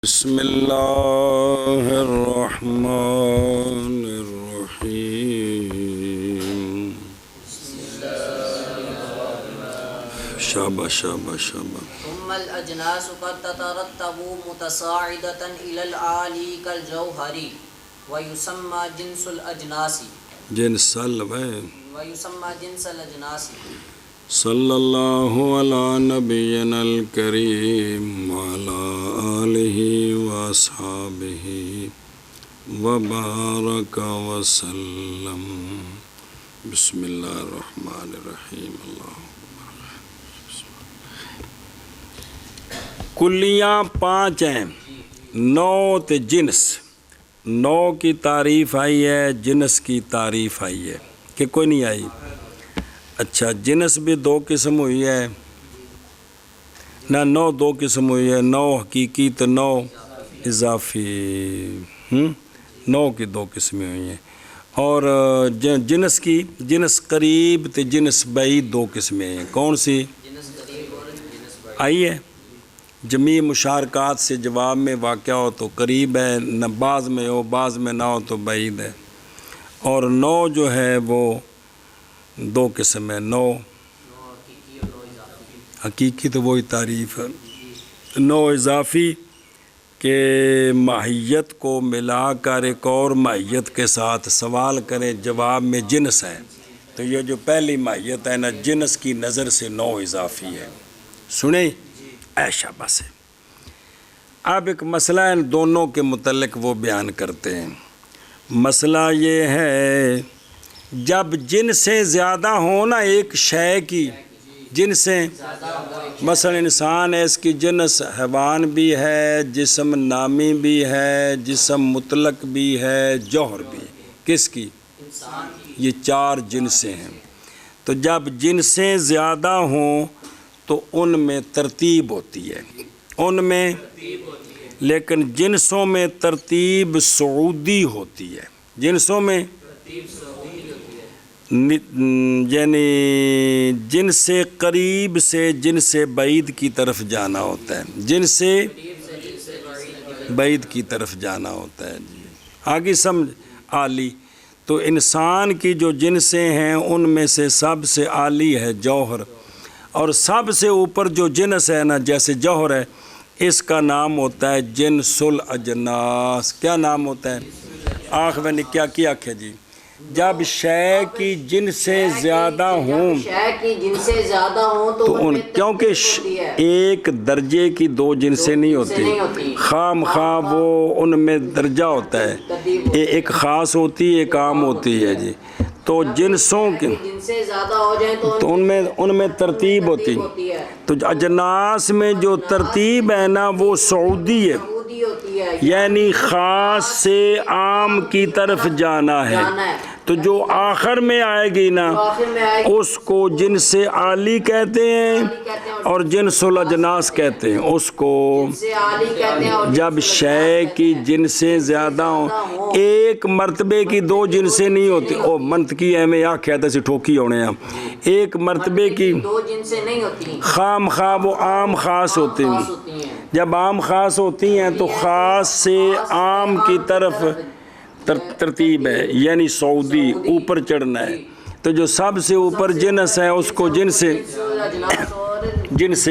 بسم اللہ الرحمن الرحیم شاباش شاباش شاباش ثم الأجناس قد تترتب متصاعدة إلى العالي كالجوهر ويسمى جنس الأجناس ويسمى جنس الأجناس صلی اللہ علی نبینا الکریم وعلی آلہ واصحابہ وبارک وسلم بسم اللہ الرحمن الرحیم کلیاں 5 ہیں، نو تے جنس، نو کی تعریف آئی ہے، جنس کی تعریف آئی ہے کہ کوئی نہیں آئی؟ اچھا، جنس بھی 2 قسم ہوئی ہے نہ، نو 2 قسم ہوئی ہے، نو حقیقی تو نو اضافی، نو کی 2 قسمیں ہوئی ہیں، اور جنس کی جنس قریب تے جنس بعید 2 قسمیں ہیں۔ کون سی آئی ہے؟ جمیع مشارکات سے جواب میں واقع ہو تو قریب ہے، نہ بعض میں ہو، بعض میں نہ ہو تو بعید ہے، اور نو جو ہے وہ 2 قسم ہے، نو حقیقی تو وہی تعریف ہے، نو اضافی کہ ماہیت کو ملا کر ایک اور ماہیت کے ساتھ سوال کریں، جواب میں جنس ہے، تو یہ جو پہلی ماہیت ہے نا، جنس کی نظر سے نو اضافی ہے۔ سنیں ایشا بس ہے۔ اب ایک مسئلہ ان دونوں کے متعلق وہ بیان کرتے ہیں۔ مسئلہ یہ ہے، جب جنسیں زیادہ ہوں نا ایک شے کی، جنسیں مثلا انسان ہے، اس کی جنس حیوان بھی ہے، جسم نامی بھی ہے، جسم مطلق بھی ہے، جوہر بھی، کس کی؟ یہ 4 جنسیں ہیں۔ تو جب جنسیں زیادہ ہوں تو ان میں ترتیب ہوتی ہے، ان میں، لیکن جنسوں میں ترتیب صعودی ہوتی ہے، جنسوں میں یعنی جن سے قریب سے جن سے بعید کی طرف جانا ہوتا ہے، جن سے بعید کی طرف جانا ہوتا ہے۔ جی آگے سمجھ عالی، تو انسان کی جو جنسیں ہیں ان میں سے سب سے عالی ہے جوہر، اور سب سے اوپر جو جنس ہے نا جیسے جوہر ہے، اس کا نام ہوتا ہے جنس الاجناس۔ کیا نام ہوتا ہے؟ آنکھ میں نے کیا آنکھیں جی؟ جب شے کی جن سے زیادہ ہوں تو ان، کیونکہ ایک درجے کی 2 جنسیں نہیں ہوتی، خام خواہ وہ ان میں درجہ ہوتا ہے، ایک خاص ہوتی ہے ایک عام ہوتی ہے جی، تو جنسوں کے تو ان میں ترتیب ہوتی، تو اجناس میں جو ترتیب ہے نا وہ صعودی ہے، یعنی خاص سے عام کی طرف جانا ہے، تو جو آخر میں آئے گی نا اس کو جنس عالی کہتے ہیں اور جنس الاجناس کہتے ہیں اس کو۔ جب شے کی جنسیں زیادہ ہوں، ایک مرتبے کی 2 جنسیں نہیں ہوتی، او منطقی ہے میں آکھ کہتا سی ٹھوکی ہونے ہیں، ایک مرتبے کی 2 جنسیں نہیں ہوتی، خام خواہ وہ عام خاص ہوتی ہیں، جب عام خاص ہوتی ہیں تو خاص سے عام کی طرف ترتیب ہے، یعنی صعودی، اوپر چڑھنا ہے، تو جو سب سے اوپر جنس ہے اس کو جنس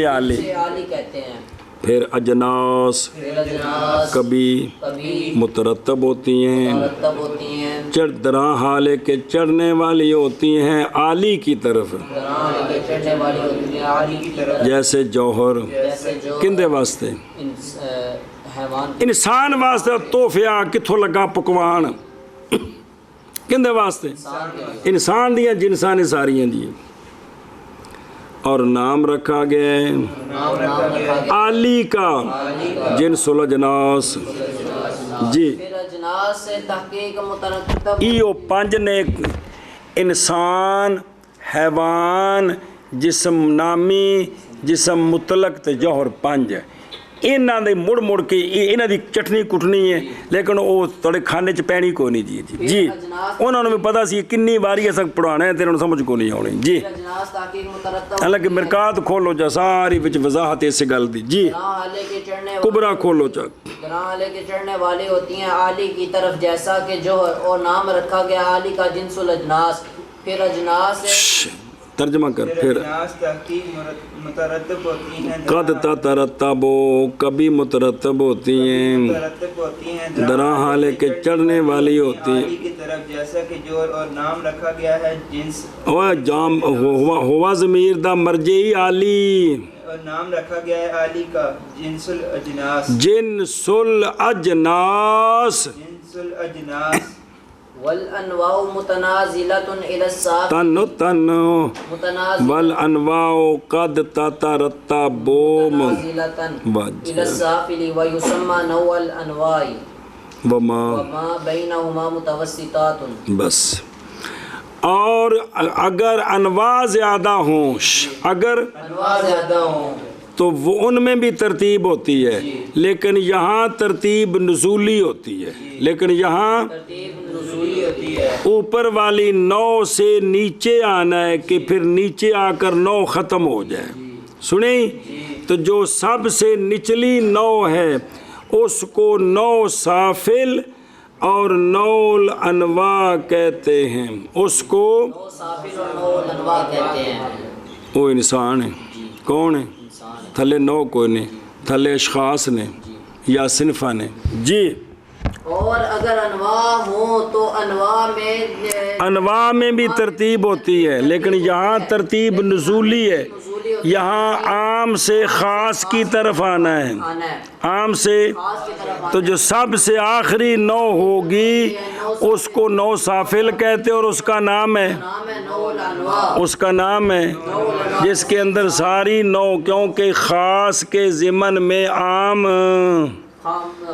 عالی کہتے ہیں۔ پھر اجناس کبھی مترتب ہوتی ہیں، درا حالے کے چڑھنے والی ہوتی ہیں عالی کی طرف، جیسے جوہر، کندے واسطے؟ انسان واسطے توفیہ کتھوں لگا پکوان، کندے واسطے؟ انسان دیاں جنساں نے ساریاں دی، اور نام رکھا گیا ہے عالی کا جنس الاجناس جی۔ ایو 5 نے، انسان، حیوان، جسم نامی، جسم مطلق تے جوہر 5 ہے۔ انہاں دے مڑ کے انہاں دی چٹنی کٹنی ہے، لیکن وہ تھوڑے کھانے چ پینی کو نہیں جی انہوں نے بھی پتا سی کنی باری ایسا پڑھانا ہے تیرے سمجھ کو نہیں آنی جی۔ حالانکہ مرکات کھولو جا ساری وچ وضاحت اس گل دی جی، کبرا کھولو جا۔ درالے کے چڑھنے والی ہوتی ہیں عالی کی طرف جیسا کہ جوہر، اور نام رکھا گیا عالی کا جنس الاجناس، پھر اجناس ترجمہ کر پھر اجناس تحقیق مترتب ہوتی ہیں، قد تترتب کبھی مترتب ہوتی ہیں، مترتب ہوتی ہیں درا حال کے چڑھنے والی ہوتی ہیں، عالی کی طرف جیسا کہ جوہر، اور نام رکھا گیا ہے جنس، اور جام ہوا ضمیر دا مرجعی عالی، اور نام رکھا گیا ہے عالی کا جنس الاجناس، جنس الاجناس، جنس الاجناس، والانواع متنازلۃ الی الصاف، تن متنازلۃ والانواع قد تترتب الی السافل ویسمى نوع الانواع وما وما بینہما متوسطات۔ بس، اور اگر انواع زیادہ ہوں، اگر انواع زیادہ ہوں تو وہ ان میں بھی ترتیب ہوتی ہے، لیکن یہاں ترتیب نزولی ہوتی ہے، لیکن یہاں ترتیب نزولی ہوتی ہے، اوپر والی نو سے نیچے آنا ہے کہ پھر نیچے آ کر نو ختم ہو جائے، سنیں؟ تو جو سب سے نچلی نو ہے اس کو نو سافل اور نو الانواع کہتے ہیں، اس کو نو سافل اور نو الانواع کہتے ہیں۔ وہ انسان ہے، کون ہے؟ تھلے نو کوئی نہیں، تھلے اشخاص نے یا صنفہ نے، جی۔ اور اگر انواع ہوں تو انواع میں بھی ترتیب ہوتی ہے، لیکن یہاں ترتیب نزولی ہے، یہاں عام سے خاص کی طرف آنا ہے، عام سے، تو جو سب سے آخری نو ہوگی اس کو نو سافل کہتے اور اس کا نام ہے، اس کا نام ہے جس کے اندر ساری نو، کیونکہ خاص کے ضمن میں عام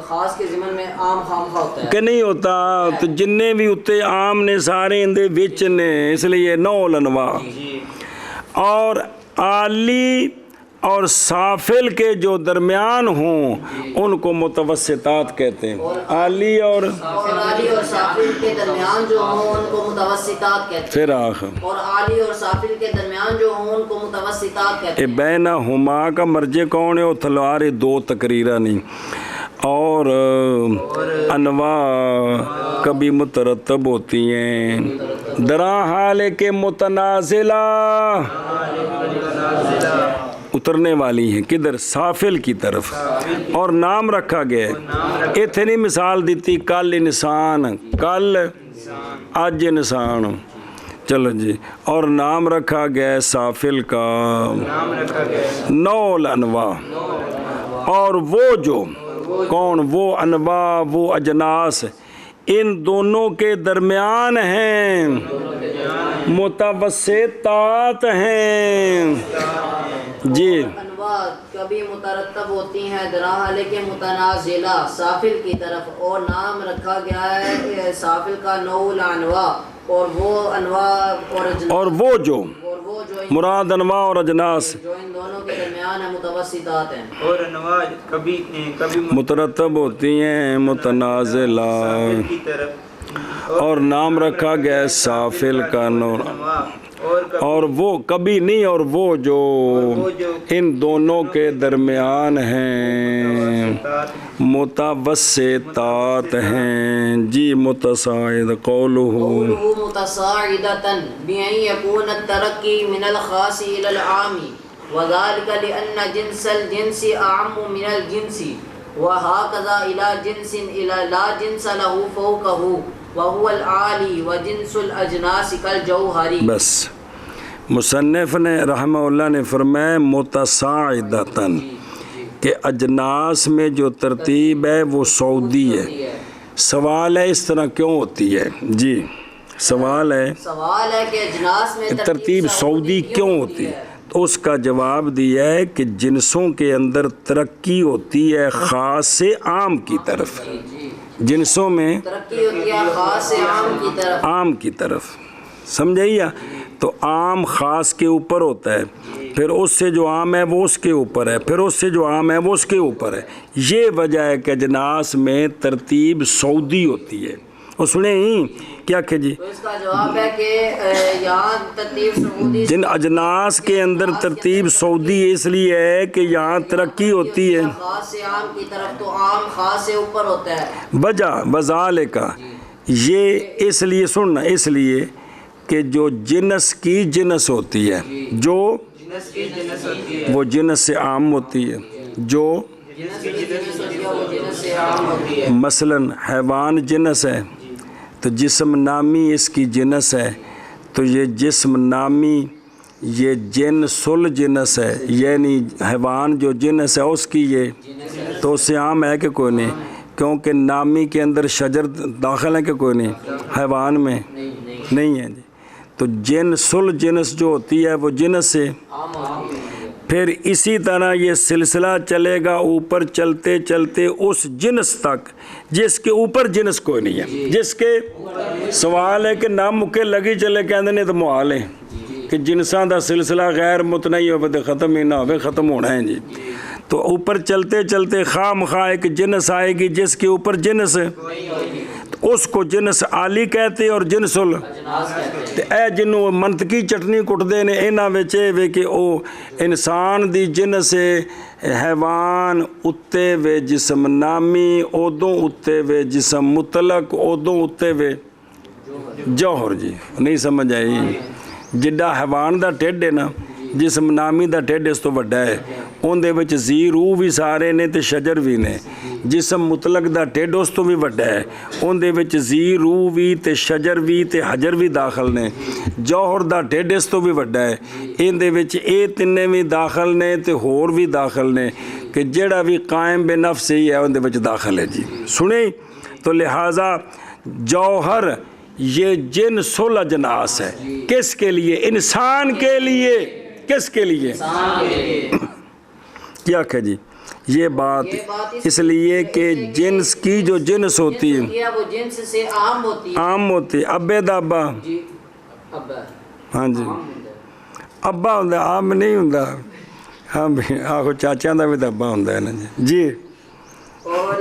خاص کے ضمن میں عام خامخواہ ہوتا ہے کہ نہیں ہوتا، تو جننے بھی اتے عام نے سارے اندے وچ نے، اس لیے نو الانواع۔ اور عالی اور سافل کے جو درمیان ہوں ان کو متوسطات کہتے ہیں، عالی اور عالی اور سافل کے درمیان جو ہوں ان کو متوسطات کہتے ہیں، پھر آخر اور عالی اور سافل کے درمیان جو ہوں ان کو متوسطات کہتے ہیں۔ بینہما کا مرجع کون ہے؟ وہ تلوار دو تقریرہ نہیں، اور انواع کبھی مترتب ہوتی ہیں، درا حال کے متنازلہ اترنے والی ہیں، کدھر؟ سافل کی طرف، اور نام رکھا گیا ہے، اتنی مثال دیتی، کل انسان، کل آج انسان، چلو جی، اور نام رکھا گیا ہے سافل کا نو الانواع، اور وہ جو کون؟ وہ انواع، وہ اجناس ان دونوں کے درمیان ہیں، متوسطات ہیں، جی۔ انواع کبھی مترتب ہوتی ہیں دراحل کے متنازلہ سافل کی طرف، اور نام رکھا گیا ہے سافل کا نوع الانواع، اور وہ انواع اور وہ جو مراد انواع اور اجناس جو ان دونوں کے درمیان ہے متوسطات ہیں، اور انواع کبھی مترتب ہوتی ہیں متنازلہ، کی طرف، اور نام رکھا گیا ہے سافل کا نور، اور وہ کبھی نہیں، اور وہ جو ان دونوں کے درمیان ہیں متوسطات ہیں، جی۔ متصاعد قولہ متصاعدة بأن يكون الترقي من الخاص إلى العام، وذلك لأن جنس الجنس أعم من الجنس، وهكذا إلى جنس إلى لا جنس له فوقه وهو العالی وجنس الاجناس كالجوہری۔ بس مصنف نے رحمہ اللہ نے فرمایا متصاعدتاً کہ اجناس میں جو ترتیب ہے وہ سعودی ہے۔ سوال ہے اس طرح کیوں ہوتی ہے؟ جی سوال ہے کہ اجناس میں ترتیب سعودی کیوں ہوتی ہے؟ تو اس کا جواب دیا ہے کہ جنسوں کے اندر ترقی ہوتی ہے خاص سے عام کی طرف، جنسوں میں ترقی ہوتی ہے خاص سے عام کی طرف، عام کی طرف، سمجھائیے؟ تو عام خاص کے اوپر ہوتا ہے، پھر اس سے جو عام ہے وہ اس کے اوپر ہے، پھر اس سے جو عام ہے وہ اس کے اوپر ہے۔ یہ وجہ ہے کہ اجناس میں ترتیب سعودی ہوتی ہے، وہ سنے ہی کیا کہ جی تو اس کا جواب ہے کہ یہاں ترتیب سعودی جن اجناس کے اندر ترتیب سعودی اس لیے ہے کہ یہاں ترقی ہوتی ہے، خاص سے عام کی طرف تو عام خاص سے اوپر ہوتا ہے. وجہ وزال کا یہ اس لیے سننا، اس لیے کہ جو جنس کی جنس ہوتی ہے، جو جنس کی جنس ہوتی ہے، وہ جنس سے عام ہوتی ہے، جو جنس کی جنس ہوتی ہے وہ جنس سے عام ہوتی ہے. مثلاً حیوان جنس ہے تو جسم نامی اس کی جنس ہے، تو یہ جسم نامی یہ جنسل جنس ہے، یعنی حیوان جو جنس ہے اس کی یہ تو اس سے عام ہے کہ کوئی نہیں، کیونکہ نامی کے اندر شجر داخل ہے کہ کوئی نہیں، حیوان میں نہیں ہے جی. تو جنسل جنس جو ہوتی ہے وہ جنس سے. پھر اسی طرح یہ سلسلہ چلے گا اوپر چلتے چلتے اس جنس تک جس کے اوپر جنس کوئی نہیں ہے، جس کے سوال ہے کہ نام مکے لگی چلے کہندے نے تو محال ہے کہ جنساں دا سلسلہ غیر متناہی ہوئے تو ختم ہی نہ ہوئے، ختم ہونا ہے جی. تو اوپر چلتے چلتے خواہ مخواہ ایک جنس آئے گی جس کے اوپر جنس ہے، تو اس کو جنس عالی کہتے اور جنسل. اے جنوں منطقی چٹنی کٹدے نے انہاں وچ اے کہ او انسان دی جنس حیوان اتے وے جسم نامی، ادوں اتے وے جسم مطلق، ادوں اتے وے جوہر. جی نہیں سمجھ آئی؟ جڈا حیوان دا ٹھڈ ہے نا، جسم نامی دا ٹھڈ اس تو وڈا ہے، اون دے وچ زی روح بھی سارے نے تے شجر بھی نے. جسم مطلق دا ٹھڈ اس تو بھی وڈا ہے، اون دے وچ زی روح بھی تے شجر بھی تے حجر بھی داخل نے. جوہر دا ٹھڈ اس تو بھی وڈا ہے، ان دے وچ اے تینے بھی داخل نے تے ہور بھی داخل نے کہ جڑا بھی قائم بے نفس ہی ہے ان دے وچ داخل ہے. جی سنیں، تو لہٰذا جوہر یہ جنسل اجناس ہے. کس کے لیے؟ انسان کے لیے. کس کے لیے؟ کیا کہ جی یہ بات اس لیے کہ جنس کی جو جنس ہوتی ہے وہ جنس سے عام ہوتی ہے. عام ہوتی ہے. ابے دا ابا، جی ابا، ہاں جی ابا ہوں، عام نہیں ہوں. ہاں بھی آخو چاچا دا بھی تو ابا ہوں نا جی. جی اور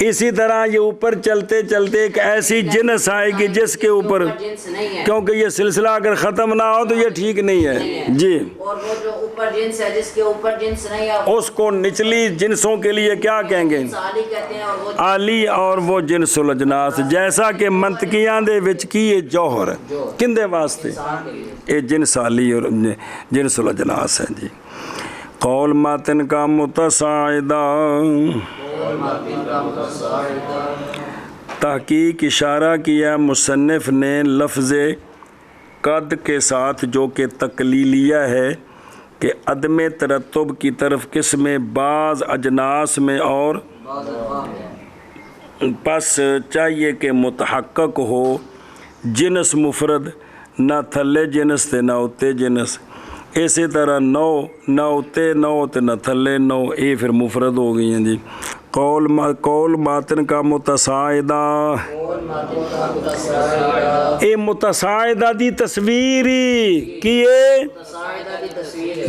اسی طرح یہ اوپر چلتے چلتے ایک ایسی جنس آئے گی جس کے اوپر، جنس نہیں ہے، کیونکہ یہ سلسلہ اگر ختم نہ ہو تو یہ ٹھیک نہیں ہے. جی اور وہ جو اوپر جنس ہے جس کے اوپر جنس نہیں ہے اس کو نچلی جنسوں کے لیے کیا کہیں گے؟ عالی کہتے ہیں. اور وہ عالی اور وہ جنس الاجناس، جیسا کہ منطقیاں دے وچ کی یہ جوہر کندے واسطے یہ جنس عالی اور جنس الاجناس ہے. جی قول ماتن کا متصاعدہ، تحقیق اشارہ کیا مصنف نے لفظ قد کے ساتھ جو کہ تقلیلیہ ہے کہ عدم ترتب کی طرف قسم بعض اجناس میں، اور پس چاہیے کہ متحقق ہو جنس مفرد، نہ تھلے جنس تے نہ اتے جنس. اسی طرح نو نہ اتے نو تے نہ تھلے نو، اے پھر مفرد ہو گئی ہیں. جی قول ماتن کا متصاعدہ، اے متصاعدہ دی تصویری کیے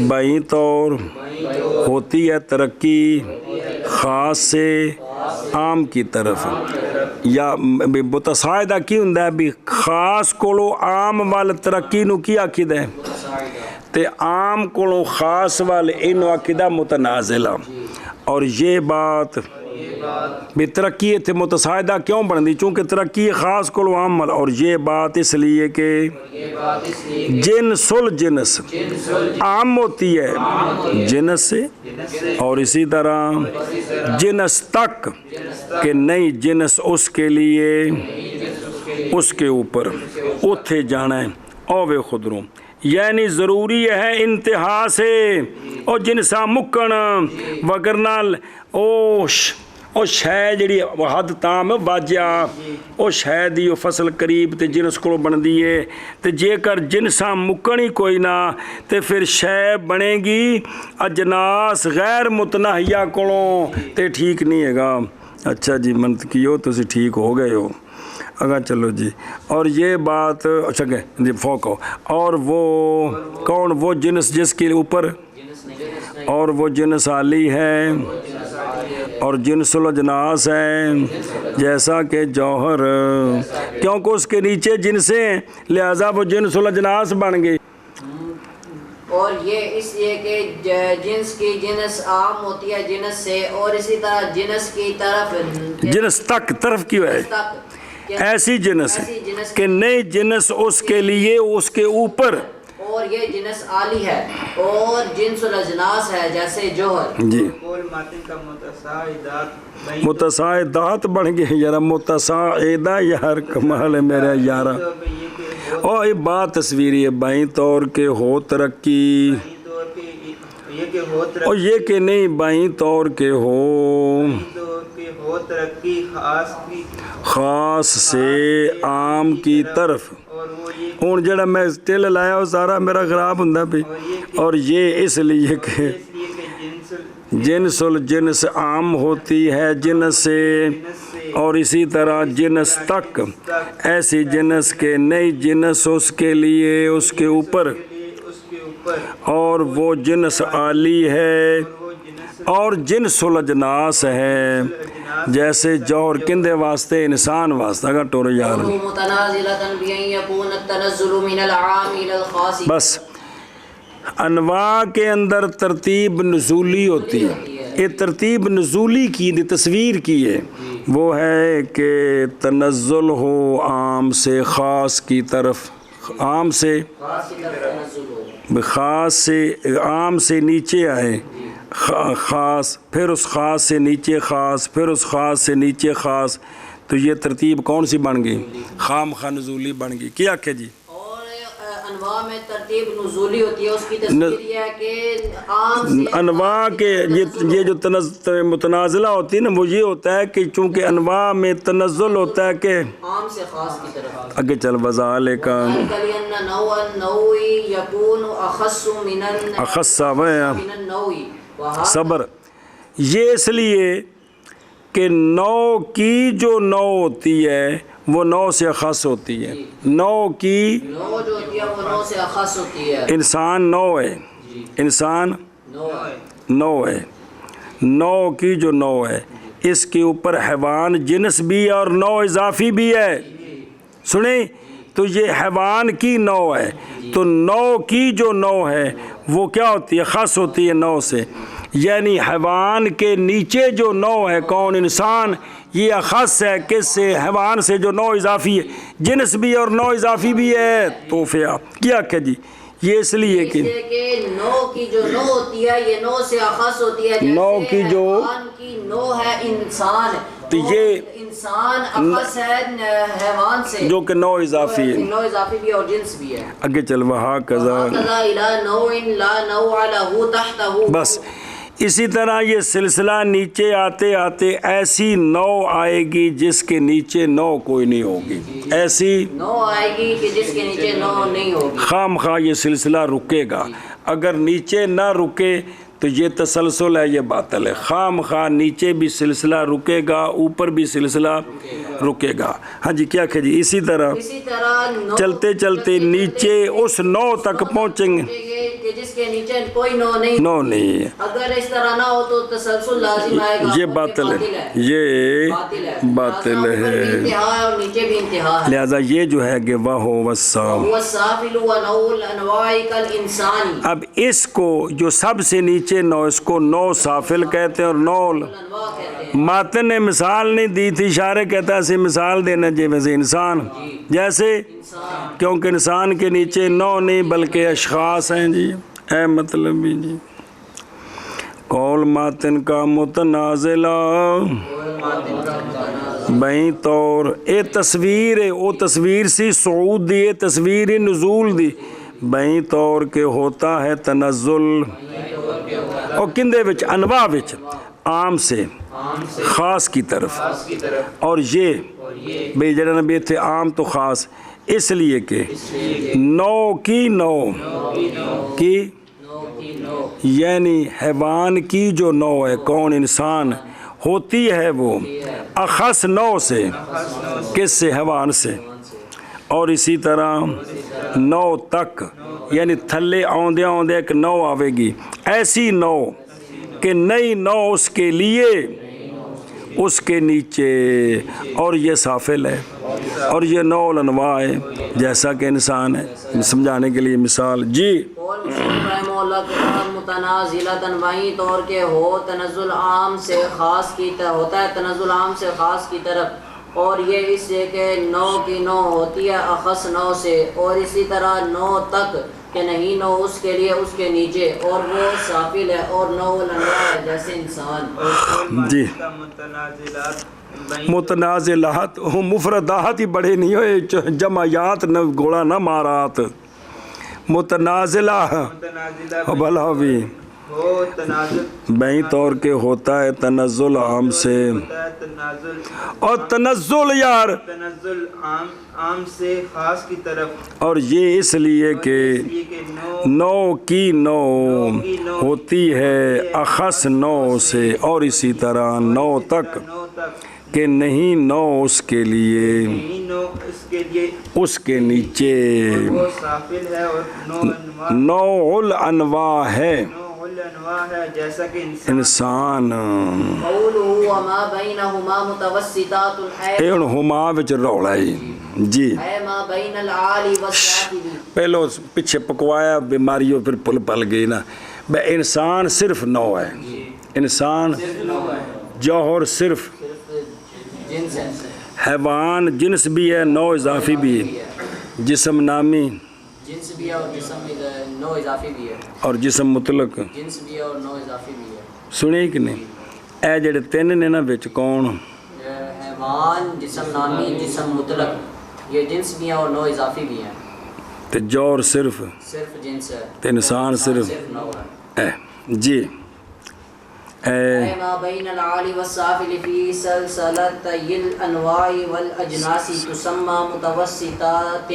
بائیں طور ہوتی ہے ترقی خاص سے عام کی طرف. یا متصاعدہ کی ہوندا ہے بھی خاص کولو عام وال ترقی نو کی آکھد ہے تے عام کولو خاص وال اینو آکھد ہے متنازلہ. اور یہ بات بھی ترقی تھے متصاعدہ کیوں بن دی؟ چونکہ ترقی خاص کو عام، اور یہ بات اس لیے کہ جنسل جنس عام ہوتی ہے جنس سے، اور اسی طرح جنس تک کہ نئی جنس اس کے لیے اس کے اوپر اتھے جانا ہے. اوے خدروں یعنی ضروری ہے انتہا سے او جنسا مکن وگرنہ او شے جڑی حد تام واجیا او شے دی او فصل قریب تے جنس کو بن دیے تے جے کر جنسا مکن ہی کوئی نہ تے پھر شے بنے گی اجناس غیر متناہیہ کولوں تے ٹھیک نہیں ہے گا. اچھا جی منطقی ہو تسی ٹھیک ہو گئے ہو. اگر چلو جی اور یہ بات اچھا کہ جی فوق ہو. اور وہ کون؟ وہ جنس جس کے اوپر، اور وہ جنس عالی ہے اور جنس الاجناس ہیں جیسا کہ جوہر، کیونکہ اس کے نیچے جنسیں ہیں لہذا وہ جنس الاجناس بن گئی. اور یہ اس لیے کہ جنس کی جنس عام ہوتی ہے جنس سے، اور اسی طرح جنس کی طرف جنس تک طرف کی ہے تک ایسی جنس ہے کہ نئی جنس اس کے لیے اس کے اوپر، اور یہ جنس عالی ہے اور جنس الاجناس ہے جیسے جوہر. جی قول ماتن کا متساعدات متساعدات بڑھ گئے یار، متساعدہ یار کمال ہے میرا یارہ. اور یہ بات تصویری ہے بائیں طور کے ہو ترقی، اور یہ کہ نہیں بائیں طور کے ہو ترقی خاص سے عام کی طرف. ہوں جڑا میں ٹل لایا وہ سارا میرا خراب ہوں پہ. اور یہ اس لیے کہ جنس الجنس عام ہوتی ہے جنس سے، اور اسی طرح جنس تک ایسی جنس کے نئی جنس اس کے لیے اس کے اوپر، اور وہ جنس عالی ہے اور جنس الاجناس ہے جیسے جوہر کندے واسطے انسان واسطہ کا ٹور یار. بس انواع کے اندر ترتیب نزولی ہوتی ہے. یہ ترتیب نزولی کی تصویر کی ہے، وہ ہے کہ تنزل ہو عام سے خاص کی طرف، عام سے خاص سے عام سے نیچے آئے خاص، پھر اس خاص سے نیچے خاص، پھر اس خاص سے نیچے خاص. تو یہ ترتیب کون سی بن گئی؟ خام خواہ نزولی بن گئی. کیا کہ جی انواع میں ترتیب نزولی ہوتی ہے، اس کی تصویر یہ ہے کہ عام سے انواع کے یہ جو متنازلہ ہوتی ہے نا وہ یہ ہوتا ہے کہ چونکہ انواع میں تنزل ہوتا ہے کہ عام سے خاص کی طرف. آگے چل وذالک اخص صبر. یہ اس لیے کہ نو کی جو نو ہوتی ہے وہ نو سے اخص ہوتی ہے. نو کی نو جو ہوتی ہے وہ نو سے اخص ہوتی ہے. انسان نو ہے، انسان نو ہے، نو کی جو نو ہے اس کے اوپر حیوان جنس بھی ہے اور نو اضافی بھی ہے. سنیں تو یہ حیوان کی نو ہے، تو نو کی جو نو ہے وہ کیا ہوتی ہے؟ خاص ہوتی ہے نو سے. یعنی حیوان کے نیچے جو نو ہے کون؟ انسان. یہ اخص ہے کس سے؟ حیوان سے جو نو اضافی ہے، جنس بھی اور نو اضافی بھی ہے. تو پھر کیا کہ جی یہ اس لیے کہ نو کی جو نو ہوتی ہے یہ نو سے اخص ہوتی ہے. نو کی جو کی نو ہے انسان، تو یہ انسان اخص ہے حیوان سے جو کہ نو اضافی ہے، نو اضافی بھی اور جنس بھی ہے. آگے چل وہاں کذا. بس اسی طرح یہ سلسلہ نیچے آتے آتے ایسی نو آئے گی جس کے نیچے نو کوئی نہیں ہوگی. ایسی نو آئے گی کہ جس کے نیچے نو نہیں ہوگی. خام خواہ یہ سلسلہ رکے گا. اگر نیچے نہ رکے تو یہ تسلسل ہے، یہ باطل ہے. خام خواہ نیچے بھی سلسلہ رکے گا، اوپر بھی سلسلہ رکے گا. ہاں جی کیا کہ جی اسی طرح چلتے چلتے نیچے اس نو تک پہنچیں گے کہ جس کے نیچے کوئی نو نہیں ہے. اگر اس طرح نہ ہو تو تسلسل لازم آئے گا. یہ باطل ہے، یہ باطل ہے. انتہا ہے اور نیچے بھی انتہا ہے. لہذا یہ جو ہے کہ وَهُوَ والسافل ونوع الانواع کالانسان. اب اس کو جو سب سے نیچے نو، اس کو نو سافل کہتے ہیں اور نو انواع کہتے ہیں. ماتن نے مثال نہیں دی تھی، اشارے کہتا ہے اسے مثال دینا چاہیے ویسے انسان جیسے، کیونکہ انسان کے نیچے نو نہیں بلکہ اشخاص ہیں. جی اے مطلب بھی جی قول ماتن کا متنازلہ بہیں طور اے تصویر ہے، وہ تصویر سی صعود دی، اے تصویر نزول دی. بہیں طور کے ہوتا ہے تنزل اور کندے وچ انواع وچ عام سے خاص کی طرف. اور یہ بے جڑا نبی تھے عام تو خاص اس لیے کہ نو کی نو کی یعنی حیوان کی جو نو ہے کون؟ انسان ہوتی ہے وہ اخص نو سے، کس سے؟ حیوان سے. اور اسی طرح نو تک یعنی تھلے آندے آندے ایک نو آوے گی، ایسی نو کہ نئی نو اس کے لیے اس کے نیچے، اور یہ سافل ہے، اور یہ نوع الانواع ہے جیسا کہ انسان ہے، سمجھانے کے لیے مثال جی۔ قول مصنف رحمہ اللہ کے بعد متنازلتاً وہیں طور کے ہو تنزل عام سے خاص کی طرف ہوتا ہے، تنزل عام سے خاص کی طرف، اور یہ اس سے کہ نوع کی نوع ہوتی ہے اخص نوع سے، اور اسی طرح نوع تک کہ نہیں نوع اس کے لیے اس کے نیچے، اور وہ سافل ہے اور نوع الانواع ہے جیسے انسان جی۔ متنازلات متنازلات مفردات ہی بڑے نہیں ہوئے، جمعیات نہ گوڑا نہ مارات، متنازلہ بھلا بھی ہو تنازل بہی طور کے ہوتا ہے تنزل عام سے، ہوتا ہے تنازل اور تنزل یار، تنزل عام سے خاص کی طرف، اور یہ اس لیے کہ یہ کہ نوع کی نوع ہوتی ہے اخص نوع سے، اور اسی طرح نوع تک نو تک کہ نہیں نوع اس کے لیے نہیں نو اس کے لیے اس کے نیچے، وہ سافل ہے اور نو انواع نوع الانواع ہے نو الانواع ہے جیسا کہ انسان انسان۔ قوله وما بينهما متوسطات الحياة یہ ہما وچ رولا ہے جی۔ ہے ما بین العالی والسافل، پہلو پیچھے پکوایا بیماریوں پھر پل پل گئی نا، بے انسان صرف نوع ہے، انسان جوہر صرف، جنس ہے، حیوان جنس بھی ہے، نوع اضافی بھی ہے، جسم نامی جنس بھی ہے اور جسم بھی نوع اضافی بھی ہے، اور جسم مطلق، جنس بھی ہے اور نوع اضافی بھی ہے۔ سنے کہ نہیں؟ اے جڑے تین نے نا وچ کون؟ حیوان، جسم نامی، جسم مطلق، یہ جنس بھی ہیں اور نوع اضافی بھی ہیں۔ تے جوہر صرف صرف جنس ہے، تے انسان صرف نوع ہے۔ جی۔ ہے ما بین العالی والسافل فی سلسلتي الانواع والاجناس تسمى متوسطات،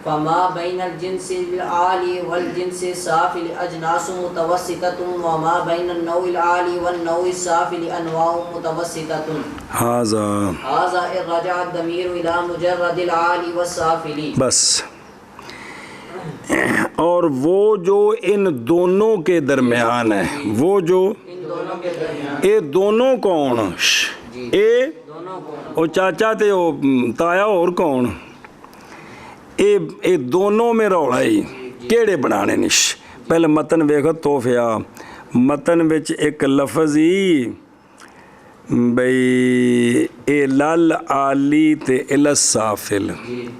فما بین الجنس العالی والجنس السافل اجناس متوسطة، وما بین النوع العالی والنوع السافل انواع متوسطة۔ ہاذا هذا إن رجع الضمير إلى مجرد العالی والسافل۔ بس، اور وہ جو ان دونوں کے درمیان ہے، وہ جو ان دونوں کے درمیان، اے دونوں کون؟ اے دونوں کو او چاچا تے او تایا اور کون؟ اے دونوں میں رولا ہی کیڑے بنانے نش؟ پہلے متن ویکھو توفیا، متن وچ ایک لفظ ہی بھئی اے لل آلی تے السافل،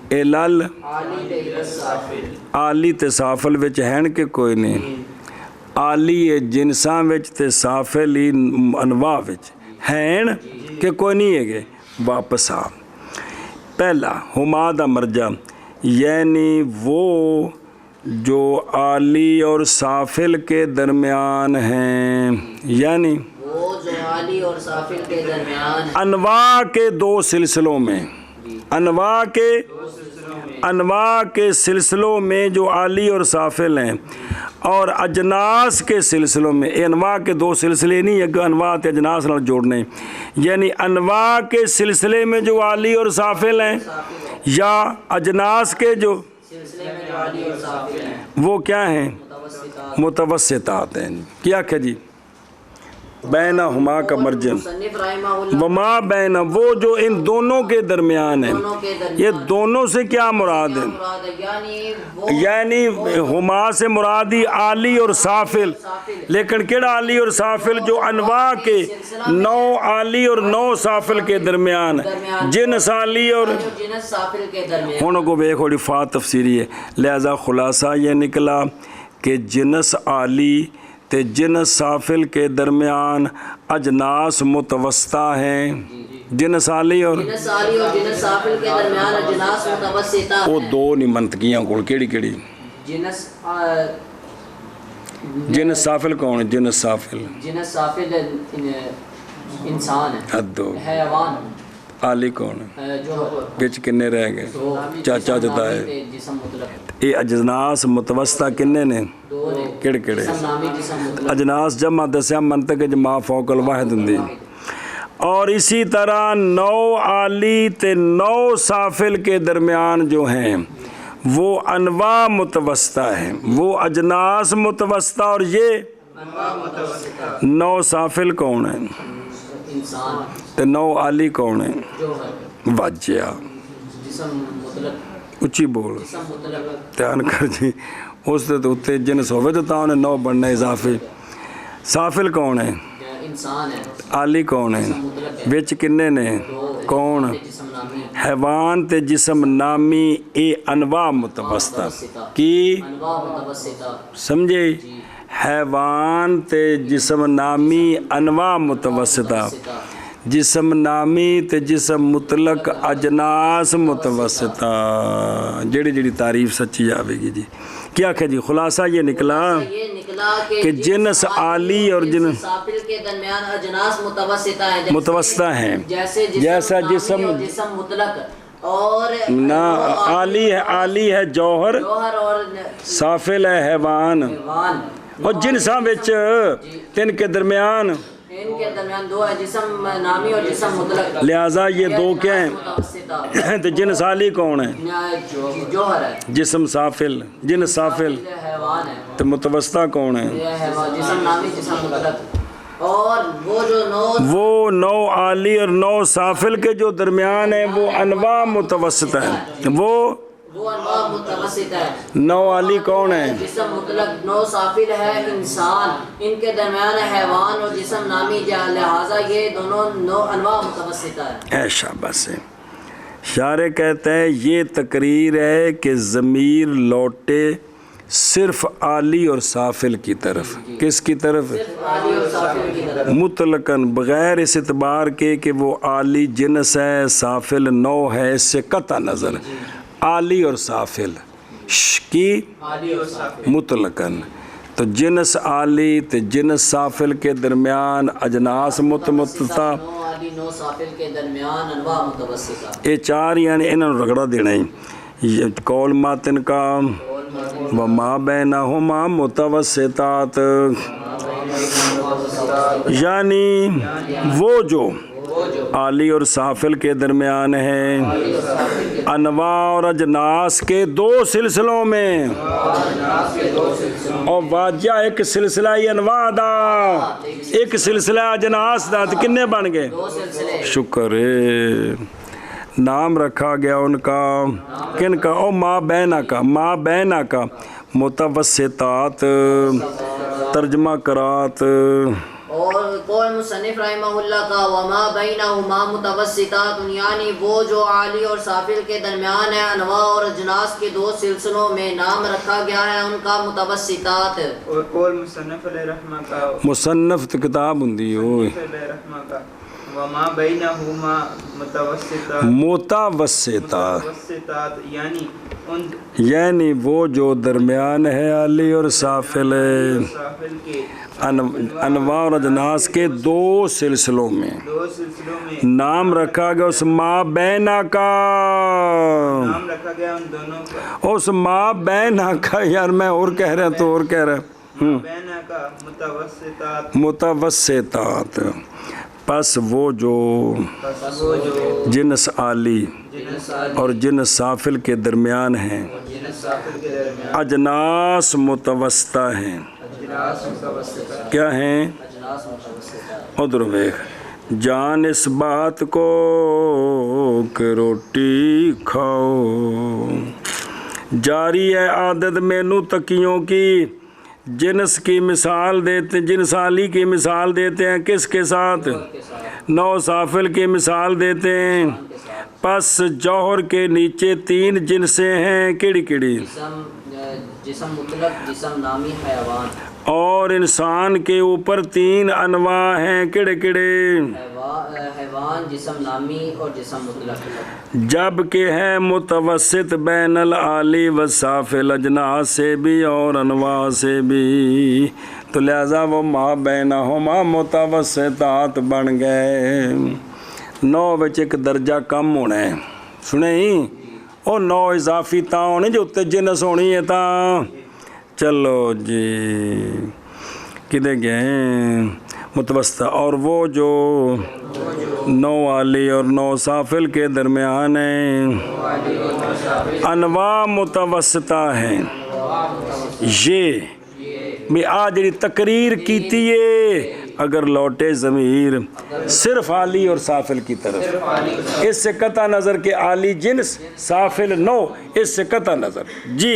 اے لل عالی تے السافل، آلی تے سافل وچ ہین کہ کوئی نہیں، آلی جنساں وچ تے سافل ہی انواع وچ ہین کہ کوئی نہیں ہے گے۔ واپس آ پہلا ہما دا مرجع، یعنی وہ جو آلی اور سافل کے درمیان ہیں، یعنی وہ جو عالی اور سافل کے درمیان انواع کے دو سلسلوں میں، انواع کے سلسلوں میں جو عالی اور سافل ہیں، اور اجناس کے سلسلوں میں، انواع کے دو سلسلے نہیں ہے، انواع تے اجناس نال جوڑنے، یعنی انواع کے سلسلے میں جو عالی اور سافل ہیں یا اجناس کے جو سلسلے میں جو عالی اور سافل ہیں وہ کیا ہیں؟ متوسطات۔ متوسطات ہیں۔ کیا کہ جی بینہما کا مرجع مصنف رحمہ اللہ وما بین، وہ جو ان دونوں کے درمیان ہیں، دونوں کے درمیان، یہ دونوں سے کیا مراد ہے؟ مراد ہے یعنی وہ یعنی ہما سے مرادی عالی اور سافل، لیکن کیڑا عالی اور سافل؟ جو انواع کے نو عالی اور نو سافل کے درمیان، جنس عالی اور جو جنس سافل کے درمیان۔ ہونوں کو بے خوڑی فا تفسیری ہے، لہذا خلاصہ یہ نکلا کہ جنس عالی تے جنس سافل کے درمیان اجناس متوسطہ ہیں، جنس عالی اور جنس عالی اور جنس سافل کے درمیان اجناس متوسطہ وہ دو نہیں منطقیاں کول کیڑی کیڑی؟ جنس جنس سافل کون ہے؟ جنس سافل جنس سافل انسان ہے، حد ہو، حیوان عالی کون ہے؟ جو بچ کنے رہ گئے؟ دو چاچا جسم جتا نامی ہے۔ تے جسم مطلق، یہ اجناس متوسطہ کنے نے؟ دو نے، کیڑے کیڑے؟ جسم نامی جسم مطلق، اجناس جمع دسیا منطق جمع فوق الواحد ہندی، اور اسی طرح نو عالی تے نو سافل کے درمیان جو ہیں وہ انواع متوسطہ ہیں، وہ اجناس متوسطہ، اور یہ انواع متوسطہ، نو سافل کون ہیں؟ انسان تے 9 عالی کون ہے؟ جوہر واجہ جسم مطلق اچھی بول جسم مطلق دھیان کر جی اس تے اتنے جنس ہوئے تو تاں 9 بننا اضافی سافل کون ہے؟ انسان ہے عالی کون ہے؟ وچ کنے نے کون؟ جسم نامی حیوان تے جسم نامی اے انواع متوسطہ کی انواع متوسطہ سمجھے حیوان تے جسم نامی انواع متوسطہ جسم نامی تے جسم مطلق اجناس متوسطہ جڑی جڑی تعریف سچی آوے گی جی کیا کہ جی خلاصہ یہ نکلا یہ نکلا کہ جنس عالی اور جنس سافل کے درمیان اجناس متوسطہ ہیں متوسطہ ہیں جیسا جسم جسم جسم مطلق اور نہ عالی ہے جوہر جوہر اور سافل ہے حیوان حیوان اور جنساں وچ تن کے درمیان ان کے درمیان 2 ہے جسم نامی اور جسم مطلق لہٰذا یہ 2 کیا ہیں متوسطہ تو جنس عالی کون ہے؟ جوہر ہے جسم سافل جنس سافل حیوان ہے تو متوسطہ کون ہے؟ یہ حیوان جسم نامی جسم مطلق اور وہ جو 9 وہ 9 عالی اور 9 سافل کے جو درمیان ہیں وہ انواع متوسط ہیں وہ انواع متوسط ہے 9 عالی کون ہے؟ جسم مطلق 9 سافل ہے انسان ان کے درمیان حیوان اور جسم نامی لہٰذا یہ دونوں 9 انواع متوسط ہے ایشا بس ہے شارع کہتا ہے یہ تقریر ہے کہ ضمیر لوٹے صرف عالی اور سافل کی طرف کس کی طرف عالی اور سافل کی طرف مطلقاً بغیر اس اعتبار کے کہ وہ عالی جنس ہے سافل 9 ہے اس سے قطع نظر عالی اور سافل کی عالی اور سافل مطلقاً تو جنس عالی تو جنس سافل کے درمیان اجناس متوسطہ 9 عالی 9 سافل کے درمیان انواع متوسطہ یہ 4 یعنی انہوں نے رگڑا دینا ہی قول ماتن کا وما بینہما متوسطات یعنی وہ جو عالی اور سافل کے درمیان ہیں انواع اور اجناس کے 2 سلسلوں میں اور واجہ ایک سلسلہ انواع دا ایک سلسلہ اجناس دا تو کنے بن گئے 2 سلسلے شکر ہے نام رکھا گیا ان کا کن کا او ما بینا کا متوسطات ترجمہ کرات اور قول مصنف رحمہ اللہ کا وما بینہما متوسطات یعنی وہ جو عالی اور سافل کے درمیان ہے انواع اور اجناس کے 2 سلسلوں میں نام رکھا گیا ہے ان کا متوسطات اور قول مصنف علیہ رحمہ کا مصنف تو کتاب ہندی ہوئے علیہ رحمہ کا وما بینہما متوسطات متوسطات یعنی وہ جو درمیان ہے عالی اور سافل سافل کے انواع اور اجناس کے 2 سلسلوں میں 2 سلسلوں میں نام رکھا گیا اس ما بینا کا نام رکھا گیا ان دونوں کا اس ما بینا کا یار میں اور کہہ رہا تو اور کہہ رہا بینا کا متوسطات پس وہ جو جنس عالی اور جنس سافل کے درمیان ہیں اجناس متوسطہ ہیں کیا ہیں ادھر دیکھ جان اس بات کو کہ روٹی کھاؤ جاری ہے عادت مینو تکیوں کی جنس کی مثال دیتے جنس عالی کی مثال دیتے ہیں کس کے ساتھ 9 سافل کی مثال دیتے ہیں پس جوہر کے نیچے 3 جنسیں ہیں کیڑی کیڑی جسم مطلق جسم نامی حیوان اور انسان کے اوپر 3 انواع ہیں کیڑے کیڑے حیوان جسم نامی اور جسم مطلق جب کہ ہے متوسط بین العالی و سافل اجناس سے بھی اور انواع سے بھی تو لہذا وہ ما بینہما متوسطات بن گئے 9 وچ ایک درجہ کم ہونا ہے سنیں او 9 اضافی تاں ہونے جو اتنے جنس ہونی ہے تاں چلو جی کدے گئے متوسطہ اور وہ جو 9 عالی اور 9 سافل کے درمیان ہیں انواع متوسطہ ہیں یہ میں آج جی تقریر کیتی ہے اگر لوٹے ضمیر صرف عالی اور سافل کی طرف، اس سے قطع نظر کہ عالی جنس سافل نو، اس سے قطع نظر جی۔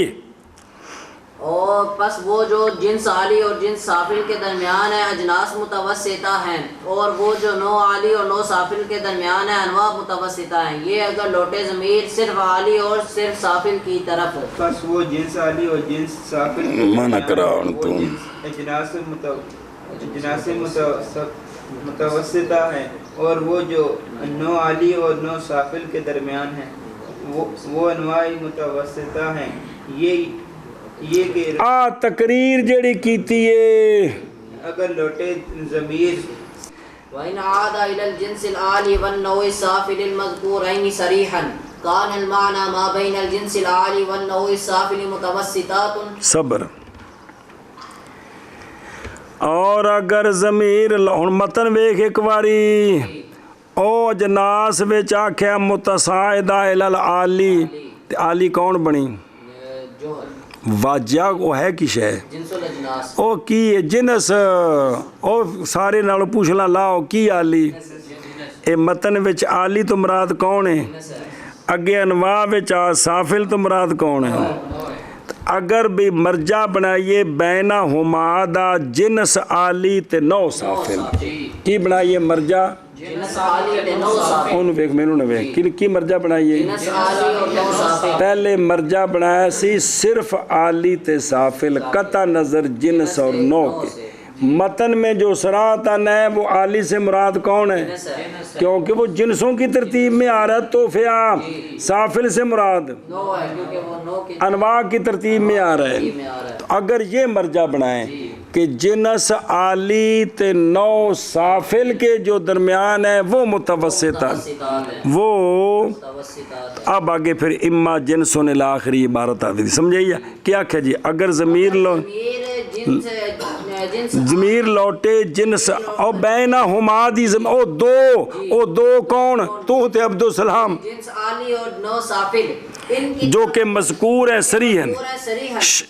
اور پس وہ جو جنس عالی اور جنس سافل کے درمیان ہے اجناس متوسطہ ہیں، اور وہ جو نو عالی اور نو سافل کے درمیان ہے انواع متوسطہ ہیں، یہ اگر لوٹے ضمیر صرف عالی اور صرف سافل کی طرف۔ پس وہ جنس عالی اور جنس سافل کے منع کرا درمیان تو وہ جنس اجناس متوسطہ ہیں، اور وہ جو نو عالی اور نو سافل کے درمیان ہیں وہ انواع متوسطہ ہیں۔ یہ کہ تقریر جڑی کیتی ہے اگر لوٹے ضمیر وَإِنْ عَادَ إِلَى الْجِنْسِ الْعَالِي وَالنَّوْعِ السَّافِلِ الْمَذْكُورَيْنِ صَرِيحًا كَانَ الْمَعْنَى مَا بَيْنَ الْجِنْسِ الْعَالِي وَالنَّوْعِ السَّافِلِ مُتَوَسِّطَاتٌ۔ صبر۔ اور اگر ضمیر متن ویکھ ایک واری او اجناس وچ آکھیا متصاعدہ الی العالی، تے عالی کون بنی؟ واجہ وہ ہے کی شے جنس الاجناس، او کی ہے جنس، او سارے نال پوچھنا لاؤ کی عالی، اے متن وچ عالی تو مراد کون ہے؟ اگے انواع وچ سافل تو مراد کون ہے؟ اگر بھی مرجع بنائیے بینہ ہما دا جنس عالی تے نو سافل، کی بنائیے مرجع؟ جنس عالی تے نو سافل، انہوں ویک میں انہوں نے ویک کی مرجع بنائیے؟ جنس عالی اور نو سافل۔ پہلے مرجع بنایا سی صرف عالی تے سافل قطع نظر جنس اور نو کے، متن میں جو صراحتاً ہے وہ عالی سے مراد کون ہے؟ کیونکہ وہ جنسوں کی ترتیب میں آ رہا ہے، تو فیا سافل سے مراد نو ہے کیونکہ وہ نو کی انواع کی ترتیب میں آ رہا ہے۔ میں آ رہا ہے۔ تو اگر یہ مرجع بنائیں کہ جنس عالی تے نو سافل کے جو درمیان ہے وہ متوسط ہے، وہ اب آگے پھر اما جنسوں نے آخری عبارت آتی سمجھائیے کیا کہ جی اگر ضمیر لوٹے جنس او بینہ ہما دی او دو کون تو تے عبدالسلام جنس عالی اور نو سافل ان کی جو کہ مذکور ہے صریحاً،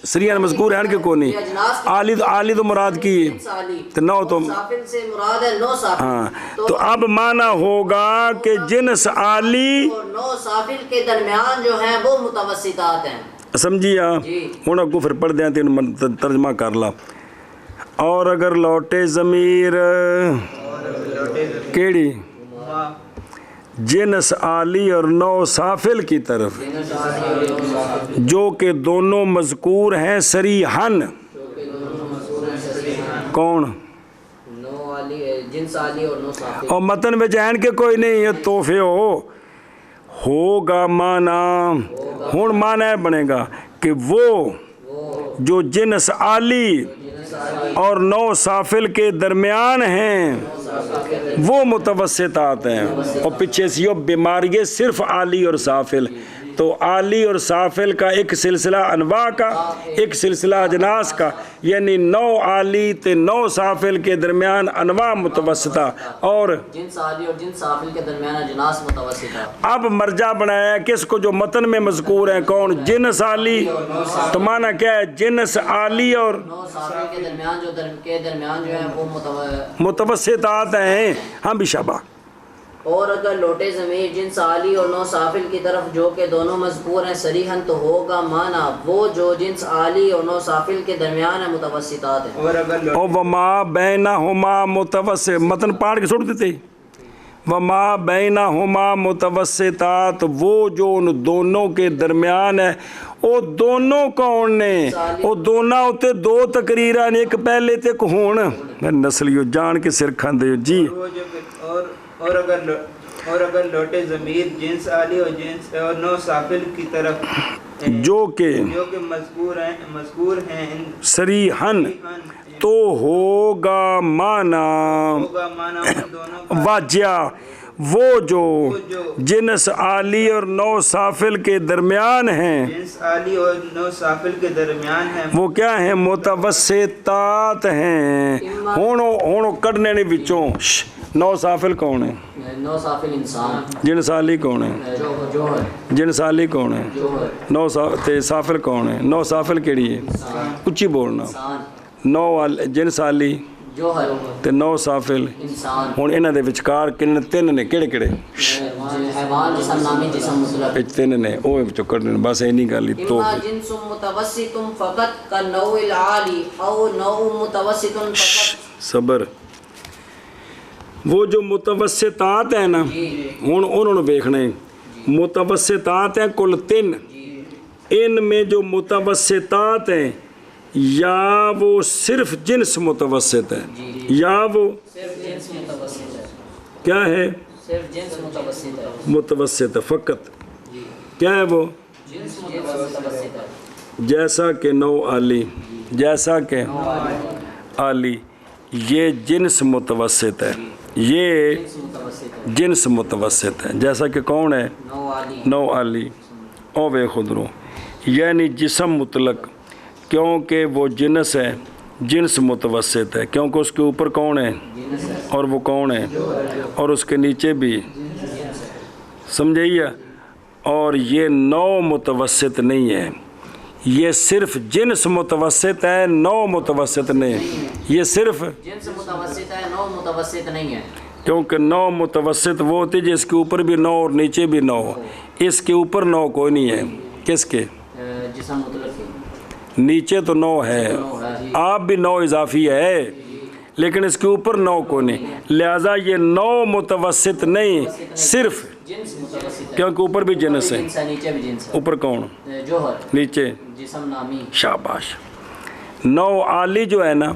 صریحاً مذکور ہیں کہ کونی عالی تو مراد کی تو نو تو سافل سے مراد ہے نو سافل۔ ہاں، تو اب معنی ہوگا کہ جنس عالی اور نو سافل کے درمیان جو ہیں وہ متوسطات ہیں، سمجھیا؟ انہوں کو پھر پڑھ دیں تو ترجمہ کر لا۔ اور اگر لوٹے ضمیر کیڑی جنس عالی اور نو سافل کی طرف جو کہ دونوں مذکور ہیں صریحاً، کون؟ نو عالی جنس عالی اور نو سافل، اور متن میں جہن کے کوئی نہیں یہ توفے ہوگا معنی ہون معنی بنے گا کہ وہ جو جنس عالی اور نو سافل کے درمیان ہیں وہ متوسطات ہیں، اور پیچھے سے یہ بیماری صرف عالی اور سافل، تو عالی اور سافل کا ایک سلسلہ انواع کا، ایک سلسلہ اجناس کا، یعنی نو عالی تے نو سافل کے درمیان انواع متوسطہ اور جنس عالی اور جنس سافل کے درمیان اجناس متوسطہ۔ اب مرجع بنایا کس کو جو متن میں مذکور ہیں کون؟ جنس عالی، تو معنی کیا ہے؟ جنس عالی اور نو سافل کے درمیان جو ہیں وہ متوسطات ہیں، ہم بھی شابہ۔ اور اگر لوٹے ضمیر جنس عالی اور نو سافل کی طرف جو کہ دونوں مذکور ہیں صریحاً تو ہوگا معنی وہ جو جنس عالی اور نو سافل کے درمیان ہے متوسطات ہیں۔ اور اگر او وما بینہما متوسط، متن پاڑھ کے چھوڑ دیتے وما بینہما متوسطات، وہ جو ان دونوں کے درمیان ہے، وہ دونوں کون نے؟ وہ دونوں ہوتے دو تقریران، ایک پہلے تے ایک ہون، نسلیو جان کے سر کھاندے جی۔ اور اگر لوٹے ضمیر جنس عالی اور جنس اور نو سافل کی طرف جو کہ مذکور ہیں صریحاً، تو ہوگا معنی واجہ وہ جو جنس عالی اور نو سافل کے درمیان ہیں، جنس عالی اور نو سافل کے درمیان ہیں، وہ کیا ہیں؟ متوسطات ہیں۔ ہونو کڑنے نے بچوں نو سافل کون ہے؟ نو سافل انسان، جنس عالی کون ہے؟ جنس عالی کون ہے؟ نو سافل کون ہے؟ نو سافل کیڑی ہے؟ اچھی بولنا۔ نو جنس عالی جوہر ਤੇ 9 ਸਾਫਿਲ انسان ਹੁਣ ਇਹਨਾਂ ਦੇ ਵਿਚਕਾਰ ਕਿੰਨੇ ਤਿੰਨ ਨੇ ਕਿਹੜੇ ਕਿਹੜੇ حیوان جسم نامی جسم مطلق ਵਿੱਚ ਤਿੰਨ ਨੇ ਉਹ ਵਿੱਚੋਂ ਕੱਢਣੇ ਨੇ بس ਇੰਨੀ ਗੱਲ ਹੀ تو اما جنس متوسط فقط كالنوع العالی او نوع متوسط فقط صبر وہ جو متوسطات ہیں نا ہوں انہوں نے دیکھنے متوسطات ہیں کل 3 ان میں جو متوسطات ہیں یا وہ صرف جنس متوسط ہے یا وہ صرف جنس متوسط ہے کیا ہے صرف جنس متوسط ہے متوسط ہے فقط کیا ہے وہ جنس متوسط ہے جیسا کہ نو عالی جیسا کہ عالی یہ جنس متوسط ہے یہ جنس متوسط ہے جنس متوسط ہے جیسا کہ کون ہے نوع عالی نو عالی او بے خدرو یعنی جسم مطلق کیونکہ وہ جنس ہے جنس متوسط ہے کیونکہ اس کے اوپر کون ہے جنس ہے اور وہ کون ہے اور اس کے نیچے بھی سمجھائیے اور یہ نو متوسط نہیں ہے یہ صرف جنس متوسط ہے نو متوسط نہیں یہ صرف جنس متوسط ہے نوع متوسط نہیں ہے کیونکہ نو متوسط وہ ہوتی ہے جس کے اوپر بھی 9 اور نیچے بھی 9 اس کے اوپر 9 کوئی نہیں ہے کس کے جسم مطلق ہے نیچے تو 9 ہے آپ بھی 9 اضافی ہے لیکن اس کے اوپر 9 کوئی نہیں لہذا یہ 9 متوسط نہیں صرف جنس متوسط کیونکہ اوپر بھی جنس ہے جنس ہے نیچے بھی جنس ہے اوپر کون جوہر نیچے جسم نامی شاباش 9 عالی جو ہے نا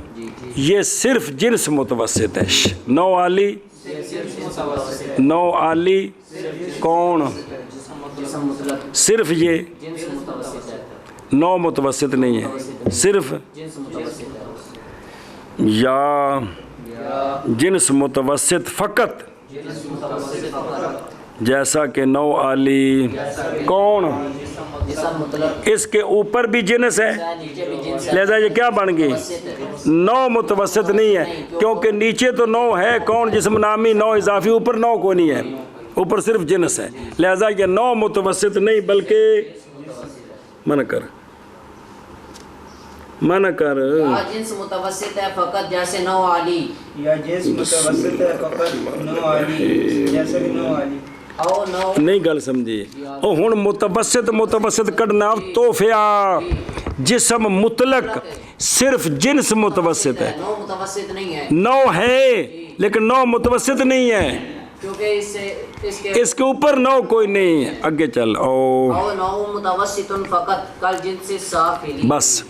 یہ صرف جنس متوسط ہے 9 عالی صرف متوسط 9 عالی کون جسم مطلق صرف یہ جنس متوسط ہے 9 متوسط نہیں ہے صرف جنس متوسط ہے یا جنس متوسط فقط جنس متوسط فقط جیسا کہ 9 عالی کون جسم مطلق اس کے اوپر بھی جنس ہے نیچے بھی جنس ہے لہذا یہ کیا بن گئی 9 متوسط نہیں ہے کیونکہ نیچے تو 9 ہے کون جسم نامی 9 اضافی اوپر 9 کو نہیں ہے اوپر صرف جنس ہے لہذا یہ 9 متوسط نہیں بلکہ منع کر جنس متوسط ہے فقط جیسے نوع عالی یا جنس متوسط ہے فقط نو عالی جیسا کہ نو عالی او نوع نہیں گل سمجھی او ہن متوسط کڈنا توفیا جسم مطلق صرف جنس متوسط ہے نوع متوسط نہیں ہے 9 ہے لیکن 9 متوسط نہیں ہے کیونکہ اس کے اوپر 9 کوئی نہیں ہے آگے چل او نوع متوسط فقط کل جنس صافلی بس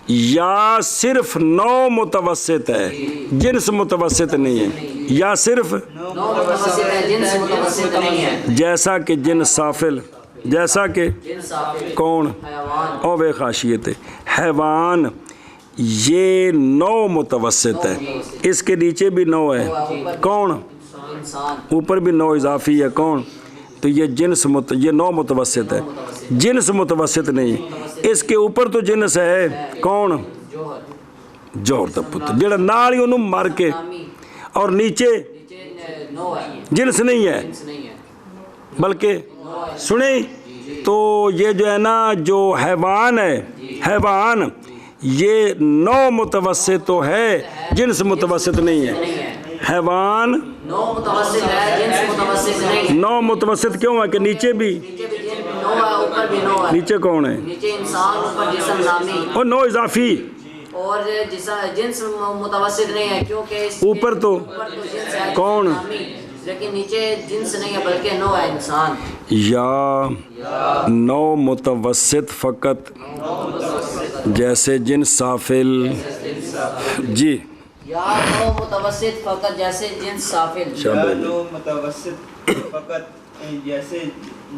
یا صرف 9 متوسط ہے جنس متوسط نہیں ہے یا صرف نوع متوسط ہے جنس متوسط نہیں ہے جیسا کہ جنس سافل جیسا کہ جنس صافل کون حیوان او بے خاشیت حیوان یہ 9 متوسط ہے اس کے نیچے بھی 9 ہے کون انسان اوپر بھی 9 اضافی ہے کون تو یہ یہ 9 متوسط ہے جنس متوسط نہیں اس کے اوپر تو جنس ہے کون جوہر جوہر دا پتر جڑا نال ہی انہوں مر کے نامی اور نیچے نیچے نوع ہے جنس نہیں ہے جنس نہیں ہے بلکہ سنیں تو یہ جو ہے نا جو حیوان ہے حیوان یہ 9 متوسط تو ہے جنس متوسط نہیں ہے حیوان نوع متوسط ہے جنس متوسط نہیں ہے 9 متوسط کیوں ہے کہ نیچے بھی نیچے بھی نوع ہے اوپر بھی نوع ہے نیچے کون ہے نیچے انسان اوپر جسم نامی اور 9 اضافی اور جنس متوسط نہیں ہے کیونکہ اس کے اوپر تو جنس ہے کون نامی لیکن نیچے جنس نہیں ہے بلکہ نوع ہے انسان یا 9 متوسط فقط جیسے جنس سافل جی یا نوع متوسط فقط جیسے جنس صافل یا نو متوسط فقط جیسے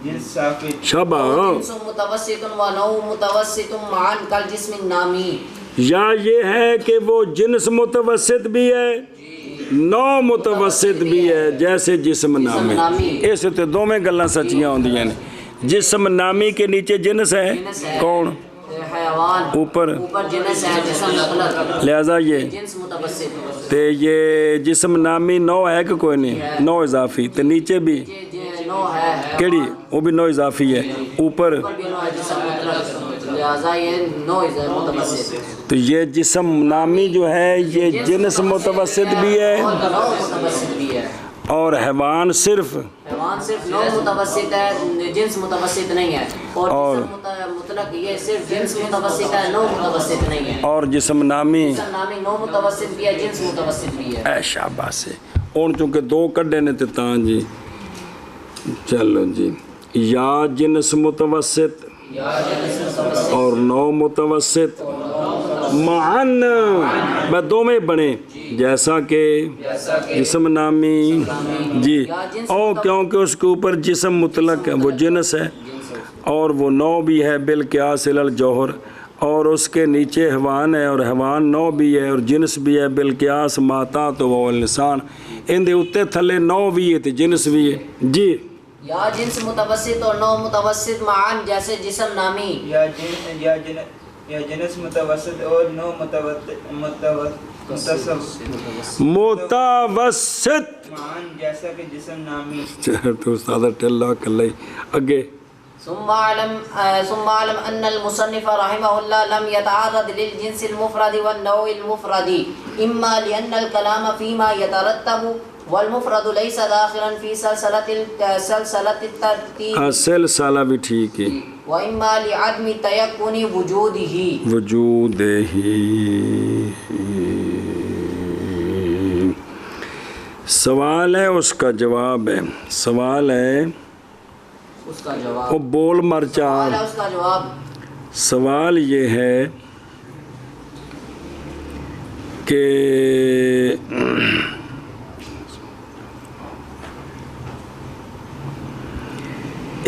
جنس صافل شابہ جنس متوسط و نوع متوسط معاً کل جسم نامی یا یہ ہے کہ وہ جنس متوسط بھی ہے 9 متوسط بھی ہے جیسے جسم نامی اس تے دو میں گلاں سچیاں ہوندیاں نے جسم نامی کے نیچے جنس ہے کون حیوان اوپر جنس ہے جسم مطلق لہذا یہ جنس متوسط تے یہ جسم نامی 9 ہے کہ کوئی نہیں 9 اضافی تے نیچے بھی نوع ہے کیڑی وہ بھی 9 اضافی ہے اوپر بھی نوع ہے جسم مطلق لہٰذا یہ نو متوسط. تو یہ جسم نامی جو ہے یہ جنس متوسط بھی ہے اور نو متوسط بھی ہے. اور حیوان صرف حیوان صرف نو متوسط ہے، جنس متوسط نہیں ہے. اور جسم مطلق یہ صرف جنس متوسط ہے، نو متوسط نہیں ہے. اور جسم نامی جسم نامی نو متوسط بھی ہے، جنس متوسط بھی ہے. اے شاباش ہے. اور چونکہ دو کڈے نے تاں جی چلو جی یا جنس متوسط اور نو متوسط معن میں دو میں بنے جیسا کہ جسم نامی جی او کیونکہ اس کے اوپر جسم مطلق ہے وہ جنس ہے اور وہ نو بھی ہے بالقیاس الی الجوہر اور اس کے نیچے حیوان ہے اور حیوان نو بھی ہے اور جنس بھی ہے بالقیاس ماتا تو وہ انسان ان دے اتے تھلے نو بھی ہے تے جنس بھی ہے جی. یا جنس متوسط اور نو متوسط معاً جیسے جسم نامی یا جنس متوسط اور نو متوسط معاً جیسا کہ جسم نامی. تو استاد ٹلا کلے اگے ثم اعلم ان المصنف رحمه الله لم يتعرض للجنس المفرد والنوع المفرد اما لان الكلام فيما يترتب والمفرد ليس داخلا في سلسلة الترتيب سلسلہ بھی ٹھیک ہے واما لعدم تيقن وجوده سوال ہے اس کا جواب ہے سوال ہے اس کا جواب وہ بول مر چار اس کا جواب سوال یہ ہے کہ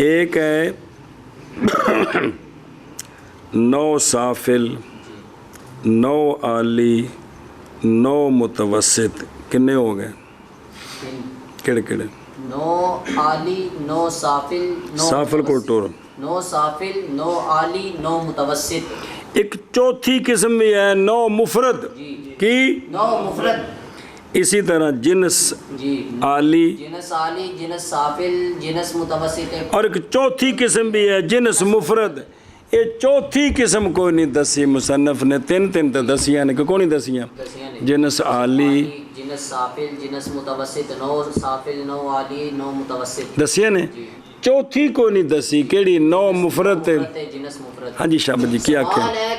ایک ہے نو سافل نو عالی نو متوسط کنے ہو گئے کڑے کڑے نو عالی نو سافل سافل کو ٹور نو سافل نو عالی نو متوسط ایک چوتھی قسم بھی ہے نو مفرد کی نو مفرد اسی طرح جنس جی عالی جنس عالی جنس سافل جنس متوسط اور ایک چوتھی قسم بھی ہے جنس مفرد یہ چوتھی قسم کوئی نہیں دسی مصنف نے تین تو دسیاں نے کوئی نہیں دسیاں جنس عالی جنس سافل جنس متوسط نو سافل نو عالی نو متوسط دسیاں نے چوتھی کوئی نہیں دسی کیڑی نو مفرد جنس مفرد ہاں جی شاہ جی کیا سوال ہے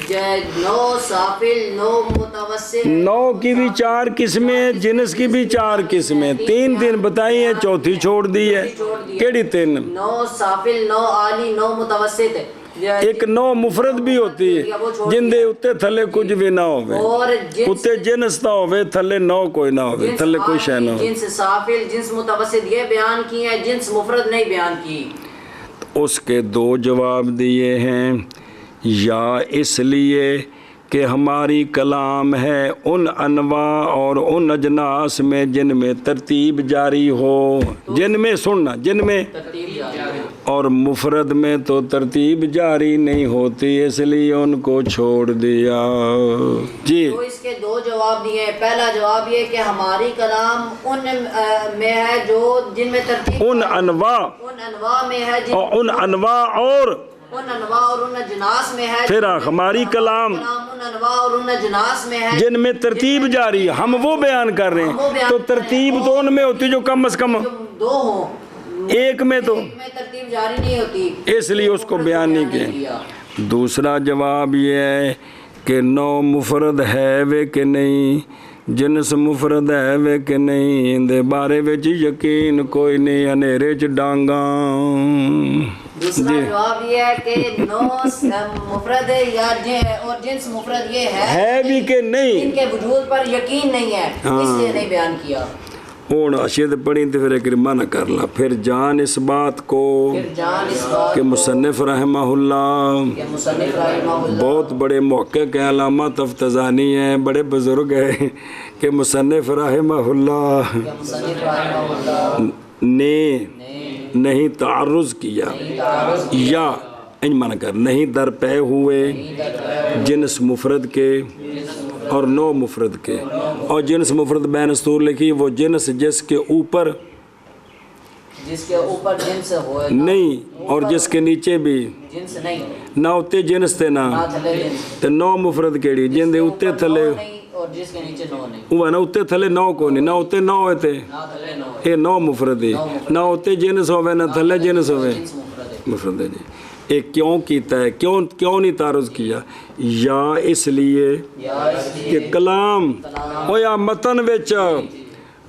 کہ نو سافل نو متوسط نو کی بھی چار قسمیں جنس کی بھی چار قسمیں تین بتائی ہیں چوتھی چھوڑ دی ہے کیڑی تین نو سافل نو عالی نو متوسط ایک نو مفرد بھی ہوتی ہے جن دے اتے تھلے کچھ بھی نہ ہوئے اتے جنس نہ ہوئے تھلے نو کوئی نہ ہوئے تھلے کوئی شے نہ ہوئے جنس سافل جنس متوسط یہ بیان کی ہے جنس مفرد نہیں بیان کی اس کے دو جواب دیے ہیں یا اس لیے کہ ہماری کلام ہے ان انواع اور ان اجناس میں جن میں ترتیب جاری ہو جن میں سننا جن میں اور مفرد میں تو ترتیب جاری نہیں ہوتی اس لیے ان کو چھوڑ دیا جی. تو اس کے دو جواب دیے ہیں پہلا جواب یہ کہ ہماری کلام ان میں ہے جو جن میں ترتیب ان انواع میں ہے ان انواع اور ان انواع اور ان اجناس میں ہے پھر ہماری کلام ان انواع اور ان اجناس میں ہے جن میں ترتیب جاری ہے ہم وہ بیان کر رہے ہیں تو ترتیب تو ان میں ہوتی جو کم از کم دو ہوں ایک میں تو ترتیب جاری نہیں ہوتی اس لیے اس کو بیان نہیں کیا. دوسرا جواب یہ ہے کہ نو مفرد ہے وے کہ نہیں جنس مفرد ہے وے کہ نہیں ان دے بارے وچ یقین کوئی نہیں انیرے چ ڈانگاں. دوسرا جواب یہ ہے کہ نو مفرد یا اور جنس مفرد یہ ہے بھی کہ نہیں ان کے وجود پر یقین نہیں ہے اس لیے نہیں بیان کیا. ہوں اشید پڑھی تو پھر ایک منع کر لا پھر جان اس بات کو کہ مصنف رحمہ اللہ بہت بڑے محقق ہیں علامہ تفتزانی ہیں بڑے بزرگ ہیں کہ مصنف رحمہ اللہ نے نہیں تعرض کیا یا منع کر نہیں در پہ ہوئے جنس مفرد کے اور نو مفرد کے اور جنس مفرد بین اسطور لکھی وہ جنس جس کے اوپر جس کے اوپر جنس ہو نہیں اور جس کے نیچے بھی جنس نہیں نہ اتنے جنس تے نہ نہ تھلے جنس تے نو مفرد کیڑی جن دے اتنے تھلے نہیں اور جس کے نیچے نو نہیں وہ ہے نا اتنے تھلے نو کو نہیں نہ اتنے نو ہے تے نہ تھلے نو یہ نو مفرد ہے نہ اتنے جنس ہوئے نہ تھلے جنس ہوئے جنس مفرد ہے مفرد ہے جی یہ کیوں کیتا ہے کیوں نہیں تعارض کیا یا اس لیے یا اس لیے کہ کلام او یا متن وچ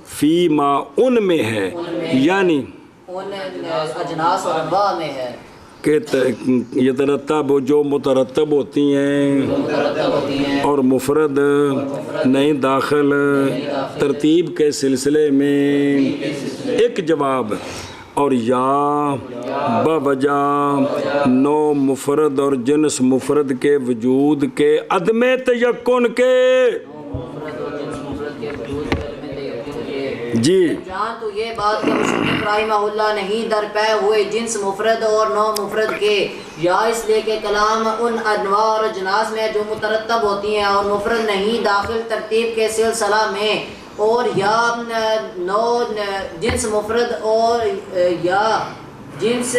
فی ما ان میں ہے یعنی ان اجناس اور انواع میں ہے کہ یترتب جو مترتب ہوتی ہیں مترتب ہوتی ہیں اور مفرد نہیں داخل ترتیب کے سلسلے میں ایک جواب اور یا بوجہ نو مفرد اور جنس مفرد کے وجود کے عدم تیقن کے جی جہاں تو یہ بات کہ مصنف رحمہ اللہ نہیں درپے ہوئے جنس مفرد اور نو مفرد کے یا اس لیے کہ کلام ان انواع اور اجناس میں جو مترتب ہوتی ہیں اور مفرد نہیں داخل ترتیب کے سلسلہ میں اور یا نو جنس مفرد اور یا جنس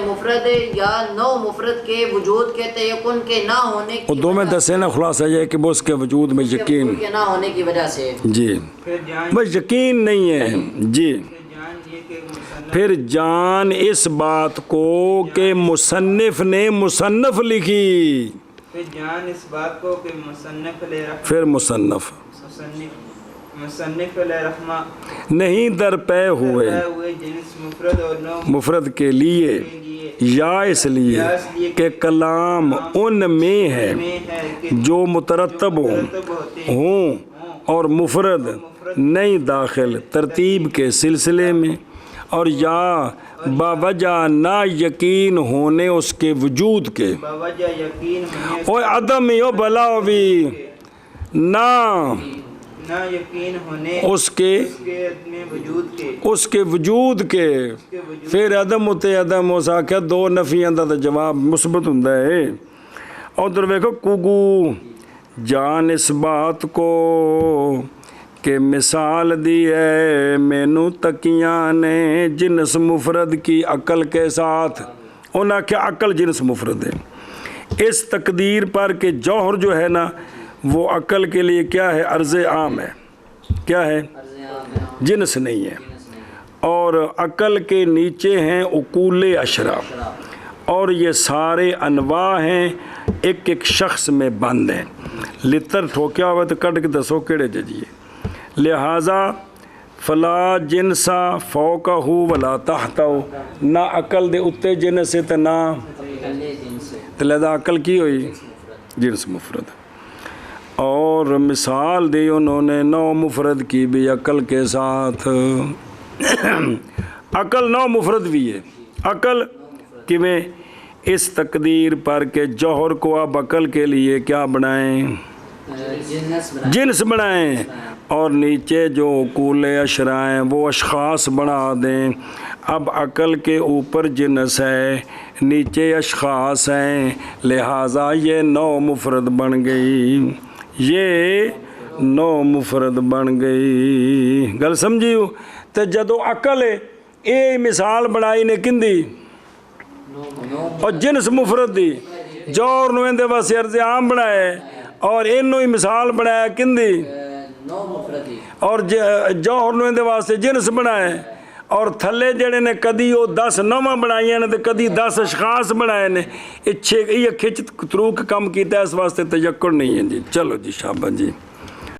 مفرد یا نو مفرد کے وجود کے تیقن کے نہ ہونے وہ دو میں دسے نا خلاصہ یہ کہ وہ اس کے وجود میں یقین کے نہ ہونے کی وجہ سے جی پھر جان بس یقین نہیں ہے جی جان یہ کہ مصنف پھر جان اس بات کو کہ مصنف نے مصنف لکھی پھر جان اس بات کو کہ مصنف علیہ پھر مصنف مصنف علیہ رحمہ نہیں درپے ہوئے جنس مفرد اور نو مفرد کے لیے یا اس لیے کہ کلام ان میں ہے میں ہے کہ جو مترتب ہوں اور مفرد نہیں داخل ترتیب کے سلسلے میں اور یا باوجہ نہ یقین ہونے اس کے وجود کے باوجہ یقین ہونے اوے عدم یو بلا بھی نہ یقین ہونے اس کے عدم وجود کے اس کے وجود کے پھر عدم ہوتے عدم ہو سکے دو نفیاں دا جواب مثبت ہوندا ہے ادھر ویکھو کوگو جان اس بات کو کہ مثال دی ہے مینو تکیاں نے جنس مفرد کی عقل کے ساتھ انہاں کہ عقل جنس مفرد ہے اس تقدیر پر کہ جوہر جو ہے نا وہ عقل کے لیے کیا ہے عرض عام ہے کیا ہے جنس نہیں ہے اور عقل کے نیچے ہیں عقول اشرا اور یہ سارے انواع ہیں ایک ایک شخص میں بند ہیں لتر ٹھوکیا ہوا تو کٹ کے دسو کیڑے ججیے لہٰذا فلا جنسا فوقہ ولا تحتہ نہ عقل دے اتے جنس ہے تو نہ تو لہذا عقل کی ہوئی جنس مفرد اور مثال دی انہوں نے نو مفرد کی بھی عقل کے ساتھ عقل نو مفرد بھی ہے عقل کہ میں اس تقدیر پر کہ جوہر کو اب عقل کے لیے کیا بنائیں جنس بنائیں اور نیچے جو عقول اشرا ہیں وہ اشخاص بنا دیں اب عقل کے اوپر جنس ہے نیچے اشخاص ہیں لہٰذا یہ نو مفرد بن گئی یہ نو مفرد بن گئی گل سمجھیو تو جدو عقل ہے یہ مثال بنائی نے کندی اور جنس مفرد دی جوہر نویندے واسطے عرض عام بنائے اور انہوں ہی مثال بنایا کندی اور جوہر نویندے واسطے جنس بنائے اور تھلے جڑے نے کدی وہ 10 نواں بنائی نے تو کدی 10 اشخاص بنائے نے یہ کھچ تروک کم کیتا ہے اس واسطے تیقن نہیں ہے جی چلو جی شابہ جی